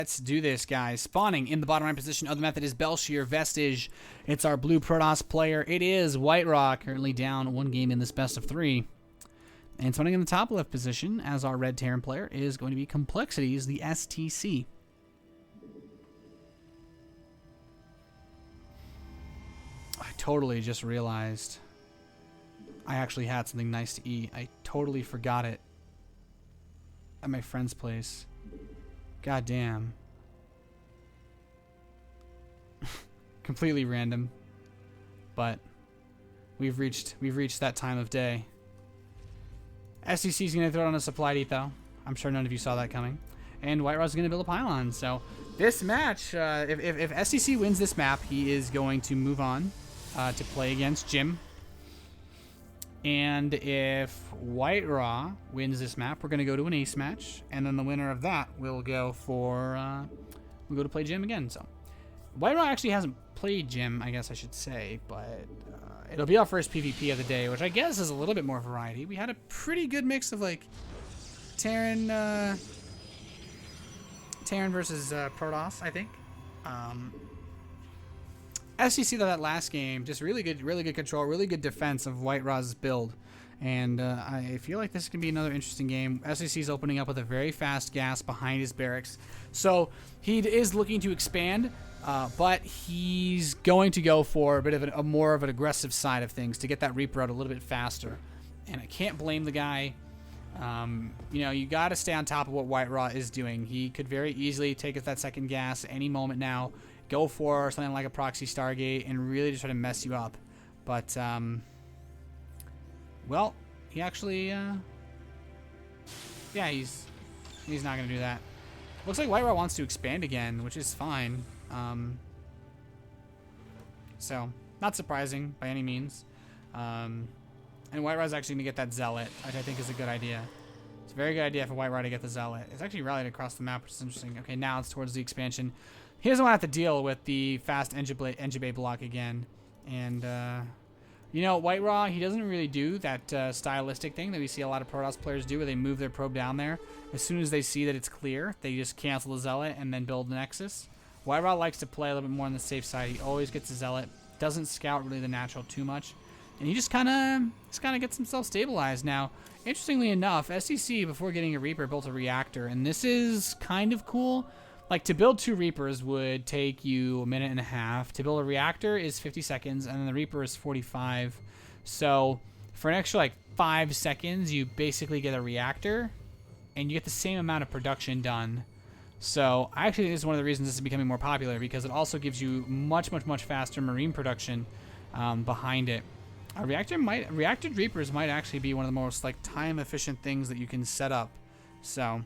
Let's do this, guys. Spawning in the bottom right position of the map, that is Bel'Shir Vestige. It's our blue Protoss player. It is WhiteRa, currently down 1 game in this best of 3. And spawning in the top left position as our red Terran player is going to be Complexities, the STC. I totally just realized I actually had something nice to eat. I totally forgot it at my friend's place. God damn. Completely random. But we've reached that time of day. STC's gonna throw on a supply deep though. I'm sure none of you saw that coming. And WhiteRa's gonna build a pylon. So this match, if STC wins this map, he is going to move on to play against Jim. And if WhiteRa wins this map, we're going to go to an ace match, and then the winner of that will go for we'll go to play Jim again. So WhiteRa actually hasn't played Jim, I guess I should say, but it'll be our first PvP of the day, which I guess is a little bit more variety. We had a pretty good mix of like Terran versus Protoss, I think. STC though, that last game, just really good control, really good defense of WhiteRa's build, and I feel like this is gonna be another interesting game. STC's opening up with a very fast gas behind his barracks, so he is looking to expand, but he's going to go for a bit of a more of an aggressive side of things to get that Reaper out a little bit faster, and I can't blame the guy. You know, you got to stay on top of what WhiteRa is doing. He could very easily take that second gas any moment now, go for something like a proxy Stargate, and really just try to mess you up. But, well, he actually, yeah, he's not going to do that. Looks like WhiteRa wants to expand again, which is fine. So, not surprising by any means. And WhiteRa's actually going to get that Zealot, which I think is a good idea. It's a very good idea for WhiteRa to get the Zealot. It's actually rallied across the map, which is interesting. Okay, now it's towards the expansion. He doesn't want to have to deal with the fast Engibe block again. And, you know, WhiteRa, he doesn't really do that stylistic thing that we see a lot of Protoss players do, where they move their probe down there. As soon as they see that it's clear, they just cancel the Zealot and then build the Nexus. WhiteRa likes to play a little bit more on the safe side. He always gets the Zealot, doesn't scout really the natural too much. And he just kind of gets himself stabilized. Now, interestingly enough, STC, before getting a Reaper, built a reactor. And this is kind of cool. Like, to build 2 Reapers would take you 1.5 minutes. To build a reactor is 50 seconds, and then the Reaper is 45. So, for an extra, like, 5 seconds, you basically get a reactor, and you get the same amount of production done. So, I actually think this is one of the reasons this is becoming more popular, because it also gives you much faster marine production behind it. Reactored Reapers might actually be one of the most, like, time-efficient things that you can set up. So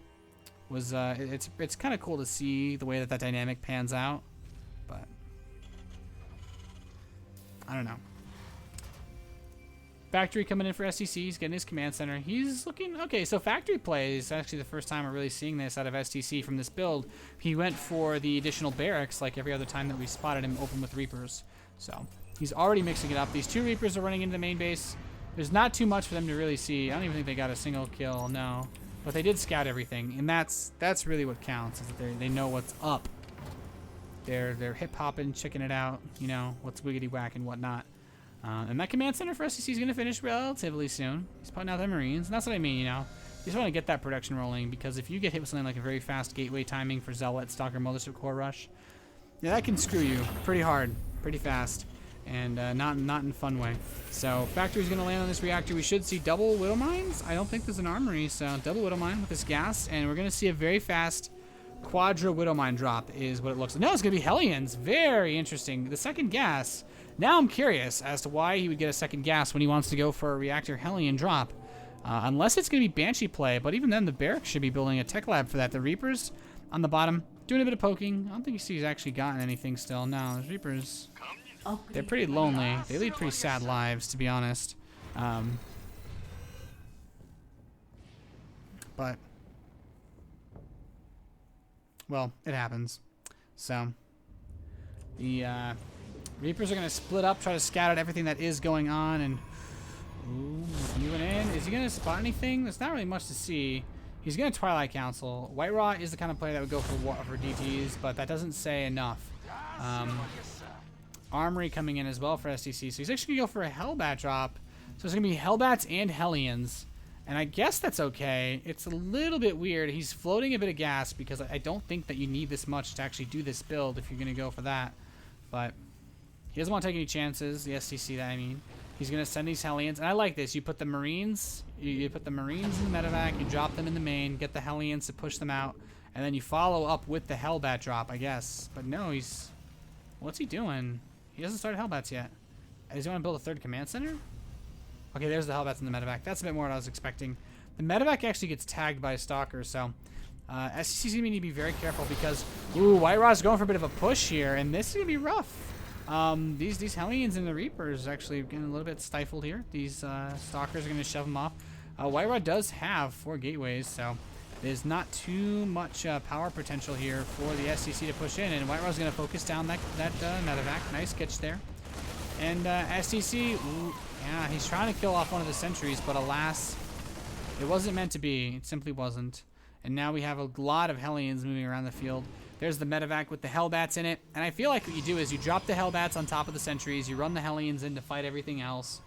it's kind of cool to see the way that dynamic pans out, but I don't know. Factory coming in for STC. He's getting his command center. He's looking okay. So factory play is actually the first time we're really seeing this out of STC from this build. He went for the additional barracks like every other time that we spotted him open with Reapers. So he's already mixing it up. These 2 Reapers are running into the main base. There's not too much for them to really see. I don't even think they got a single kill. No. But they did scout everything, and that's really what counts, is that they know what's up. They're hip-hopping, checking it out, you know, what's wiggity-whack and whatnot. And that command center for STC is going to finish relatively soon. He's putting out the Marines, and that's what I mean, you know. You just want to get that production rolling, because if you get hit with something like a very fast gateway timing for Zealot, Stalker, Mothership Core Rush, yeah, that can screw you pretty hard, pretty fast. And not in a fun way. So factory's gonna land on this reactor. We should see double Widow Mines. I don't think there's an armory, so double Widow Mine with this gas, and we're gonna see a very fast quadra Widow Mine drop is what it looks like. No, it's gonna be Hellions. Very interesting. The second gas. Now I'm curious as to why he would get a second gas when he wants to go for a reactor Hellion drop. Unless it's gonna be Banshee play, but even then the barracks should be building a tech lab for that. The Reapers on the bottom doing a bit of poking. I don't think he's actually gotten anything still. No, the Reapers, they're pretty lonely. They lead pretty sad lives, to be honest. But, well, it happens. So, the Reapers are going to split up, try to scout out everything that is going on, and ooh, he went in. Is he going to spot anything? There's not really much to see. He's going to Twilight Council. WhiteRa is the kind of player that would go for DTs, but that doesn't say enough. Armory coming in as well for STC. So he's actually going to go for a Hellbat drop. So it's going to be Hellbats and Hellions. And I guess that's okay. It's a little bit weird. He's floating a bit of gas because I don't think that you need this much to actually do this build if you're going to go for that. But he doesn't want to take any chances, the STC that I mean. He's going to send these Hellions. And I like this. You put the Marines, you put the Marines in the medevac, you drop them in the main, get the Hellions to push them out, and then you follow up with the Hellbat drop, I guess. But no, he's... What's he doing? He hasn't started Hellbats yet. Does he want to build a third command center? Okay, there's the Hellbats in the medevac. That's a bit more what I was expecting. The medevac actually gets tagged by a stalker, so STC's going to need to be very careful because, ooh, WhiteRa's going for a bit of a push here, and this is going to be rough. These Hellions and the Reapers actually getting a little bit stifled here. These stalkers are going to shove them off. WhiteRa does have 4 gateways, so there's not too much power potential here for the STC to push in, and WhiteRa's going to focus down that medevac. Nice catch there. And STC, ooh, yeah, he's trying to kill off one of the sentries, but alas, it wasn't meant to be. It simply wasn't. And now we have a lot of Hellions moving around the field. There's the medevac with the Hellbats in it. And I feel like what you do is you drop the Hellbats on top of the sentries, you run the Hellions in to fight everything else,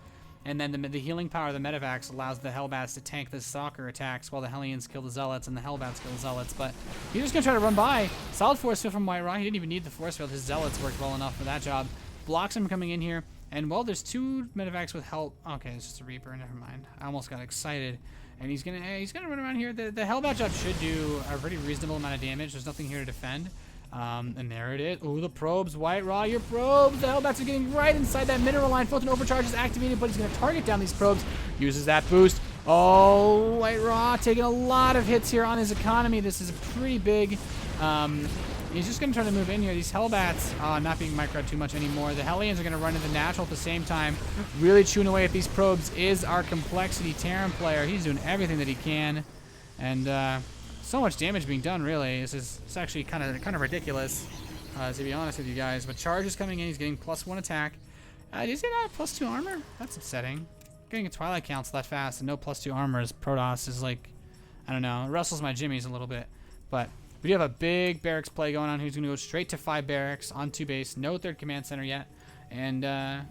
and then the healing power of the medevacs allows the Hellbats to tank the stalker attacks while the Hellions kill the Zealots and the Hellbats kill the Zealots. But he's just going to try to run by. Solid force field from WhiteRa. He didn't even need the force field. His Zealots worked well enough for that job. Blocks him coming in here. And, well, there's 2 medevacs with help. Okay, it's just a Reaper. Never mind. I almost got excited. And he's gonna run around here. The Hellbat job should do a pretty reasonable amount of damage. There's nothing here to defend. And there it is. Ooh, the probes. WhiteRa, your probes. The Hellbats are getting right inside that mineral line. Photon overcharge is activated, but he's going to target down these probes. Uses that boost. Oh, WhiteRa taking a lot of hits here on his economy. This is pretty big. He's just going to try to move in here. These Hellbats not being microed too much anymore. The Hellions are going to run into natural at the same time. Really chewing away at these probes is our Complexity Terran player. He's doing everything that he can. And so much damage being done, really. It's actually kind of ridiculous, to be honest with you guys. But Charge is coming in. He's getting +1 attack. Did he say that? +2 armor? That's upsetting. Getting a Twilight Council that fast and no +2 armor as Protoss is like, I don't know. It wrestles my jimmies a little bit. But we do have a big barracks play going on. He's going to go straight to 5 barracks on 2 base. No 3rd command center yet. And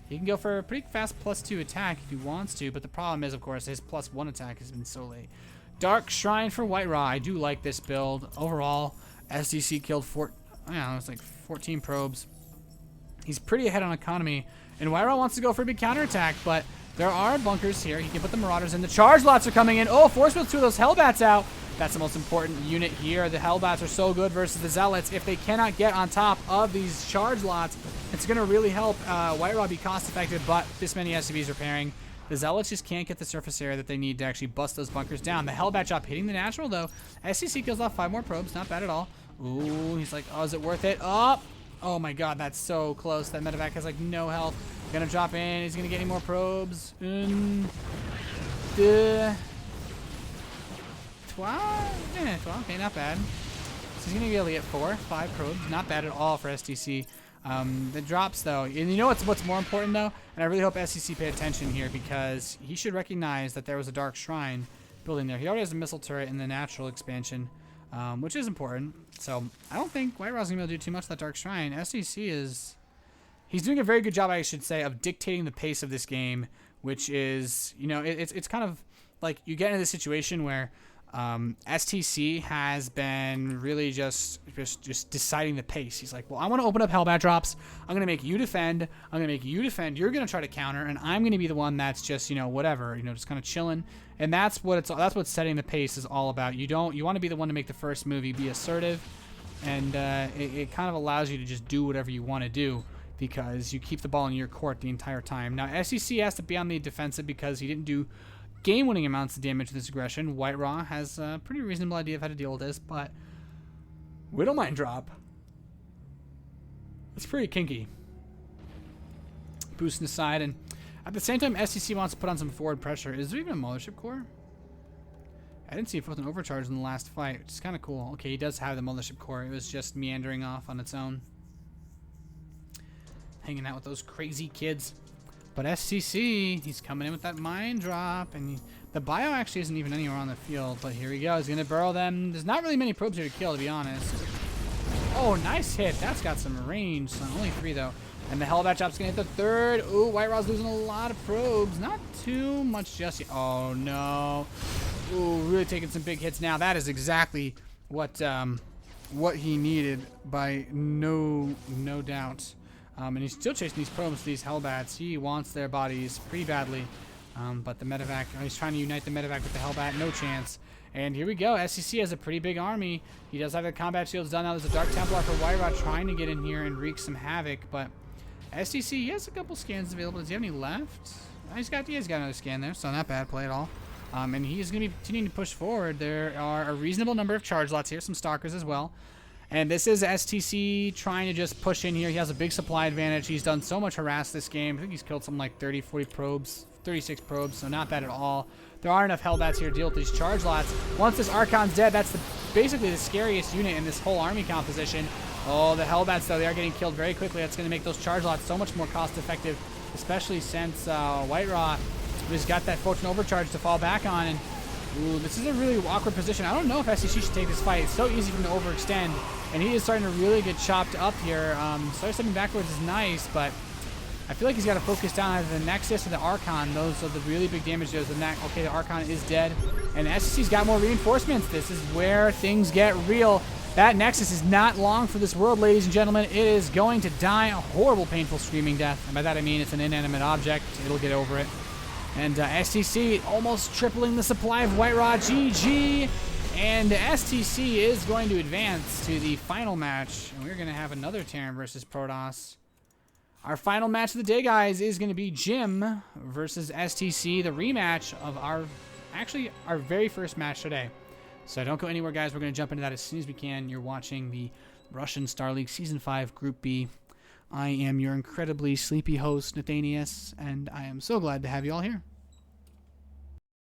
he can go for a pretty fast +2 attack if he wants to. But the problem is, of course, his +1 attack has been so late. Dark Shrine for WhiteRa. I do like this build. Overall, SDC killed 14 probes. He's pretty ahead on economy. And WhiteRa wants to go for a big counterattack, but there are bunkers here. He can put the Marauders in. The charge lots are coming in. Oh, force field 2 of those Hellbats out. That's the most important unit here. The Hellbats are so good versus the Zealots. If they cannot get on top of these charge lots, it's going to really help WhiteRa be cost effective, but this many SCVs repairing. The Zealots just can't get the surface area that they need to actually bust those bunkers down. The Hellbat drop hitting the natural, though. SCC kills off 5 more probes. Not bad at all. Ooh, he's like, oh, is it worth it? Oh my god, that's so close. That medevac has, like, no health. Gonna drop in. He's gonna get any more probes. 12? Yeah, 12. Okay, not bad. So he's gonna be able to get 5 probes. Not bad at all for STC. The drops, though, and you know what's more important, though? And I really hope SCC pay attention here because he should recognize that there was a Dark Shrine building there. He already has a missile turret in the natural expansion, which is important. So I don't think WhiteRa's going to be able to do too much with that Dark Shrine. SCC is... He's doing a very good job, I should say, of dictating the pace of this game, which is, you know, it's kind of like you get into this situation where STC has been really just deciding the pace. He's like, well, I want to open up Hellbat drops. I'm going to make you defend. I'm going to make you defend. You're going to try to counter, and I'm going to be the one that's just, you know, whatever, you know, just kind of chilling. And that's what setting the pace is all about. You want to be the one to make the first move. You be assertive, and it kind of allows you to just do whatever you want to do because you keep the ball in your court the entire time. Now, STC has to be on the defensive because he didn't do game-winning amounts of damage with this aggression. WhiteRa has a pretty reasonable idea of how to deal with this, but Widowmine drop. It's pretty kinky. Boosting aside, and at the same time, STC wants to put on some forward pressure. Is there even a Mothership Core? I didn't see it with an overcharge in the last fight, which is kind of cool. Okay, he does have the Mothership Core. It was just meandering off on its own. Hanging out with those crazy kids. But STC, he's coming in with that mine drop, and the bio actually isn't even anywhere on the field. But here we go. He's going to burrow them. There's not really many probes here to kill, to be honest. Oh, nice hit. That's got some range. So only 3, though. And the Hellbat Chop's going to hit the 3rd. Ooh, WhiteRa's losing a lot of probes. Not too much just yet. Oh, no. Ooh, really taking some big hits now. That is exactly what he needed, by no doubt. And he's still chasing these probes, these Hellbats. He wants their bodies pretty badly. But the medevac, he's trying to unite the medevac with the Hellbat. No chance. And here we go. STC has a pretty big army. He does have the combat shields done now. There's a Dark Templar for WhiteRa trying to get in here and wreak some havoc. But STC, he has a couple scans available. Does he have any left? He's got another scan there, so not bad play at all. And he's going to be continuing to push forward. There are a reasonable number of charge lots here, some Stalkers as well. And this is STC trying to just push in here. He has a big supply advantage. He's done so much harass this game. I think he's killed something like 30, 40 probes, 36 probes, so not bad at all. There are enough Hellbats here to deal with these charge lots. Once this Archon's dead, that's basically the scariest unit in this whole army composition. Oh, the Hellbats, though, they are getting killed very quickly. That's going to make those charge lots so much more cost-effective, especially since WhiteRa has got that Fortune Overcharge to fall back on. And ooh, this is a really awkward position. I don't know if STC should take this fight. It's so easy for him to overextend, and he is starting to really get chopped up here. Starting stepping backwards is nice, but I feel like he's got to focus down either the Nexus or the Archon. Those are the really big damage dealers. Okay, the Archon is dead, and STC's got more reinforcements. This is where things get real. That Nexus is not long for this world, ladies and gentlemen. It is going to die a horrible, painful, screaming death. And by that I mean it's an inanimate object. It'll get over it. And STC almost tripling the supply of WhiteRa. GG. And STC is going to advance to the final match. And we're going to have another Terran versus Protoss. Our final match of the day, guys, is going to be Jim versus STC. The rematch of our very first match today. So don't go anywhere, guys. We're going to jump into that as soon as we can. You're watching the Russian Starleague Season 5 Group B. I am your incredibly sleepy host, Nathanias, and I am so glad to have you all here.